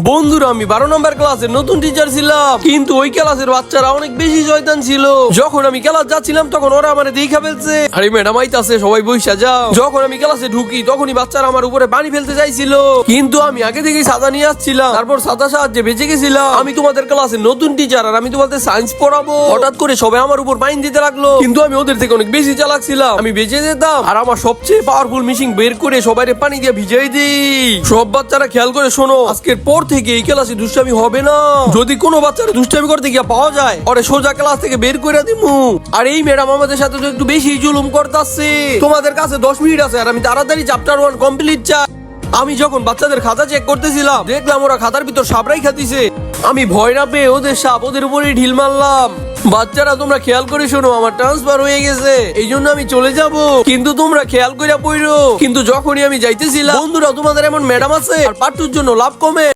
বন্ধুরা আমি 12 নম্বর ক্লাসের নতুন টিচার ছিলাম, কিন্তু ওই ক্লাসের বাচ্চারা অনেক বেশি শয়তান ছিল। যখন আমি ক্লাস যাচ্ছিলাম তখন ওরা আমারে দেখা ফেলছে। আরে ম্যাডাম আইতাছে, সবাই বইসা যাও। যখন আমি ক্লাসে ঢুকি তখনই বাচ্চারা আমার উপরে পানি ফেলতে চাইছিল, কিন্তু আমি আগে থেকেই ছাতা নিয়ে আসছিলাম। তারপর ছাতা সাহায্যে বেঁচে গেছিলাম। আমি তোমাদের ক্লাসের নতুন টিচার আর আমি তোমাদের সায়েন্স পড়াবো। হঠাৎ করে সবাই আমার উপর পানি দিতে লাগলো, কিন্তু আমি ওদের থেকে অনেক বেশি চালাক ছিলাম। আমি বেঁচে যেতাম আর আমার সবচেয়ে পাওয়ারফুল মেশিন বের করে সবাইকে পানি দিয়ে ভিজাই দিই। সব বাচ্চারা খেয়াল করে শোনো, আজকের পর থেকে এই ক্লাসে দুষ্টামি হবে না। যদি কোনো বাচ্চারা দুষ্টামি করতে গিয়ে পাওয়া যায় ওরে সোজা ক্লাস থেকে বের করে দিমু। আর এই ম্যাডাম আমাদের সাথে তো একটু বেশি জুলুম করতেছে। তোমাদের কাছে 10 মিনিট আছে আর আমি তাড়াতাড়ি চ্যাপ্টার 1 কমপ্লিট চাই। আমি যখন বাচ্চাদের খাতা চেক করতেছিলাম দেখলাম ওরা খাতার ভিতর সাপরাই খাতিছে। আমি ভয় না পেয়ে ওদের সাপ ওদের উপরেই ঢিল মারলাম। বাচ্চারা তোমরা খেয়াল করে শোনো, আমার ট্রান্সফার হয়ে গেছে, এই জন্য আমি চলে যাব, কিন্তু তোমরা খেয়াল করে পড়ো। কিন্তু যখনই আমি যাইতেছিলাম, বন্ধুরা তোমাদের এমন ম্যাডাম আছে আর পাঠ্যর জন্য লাভ কমে।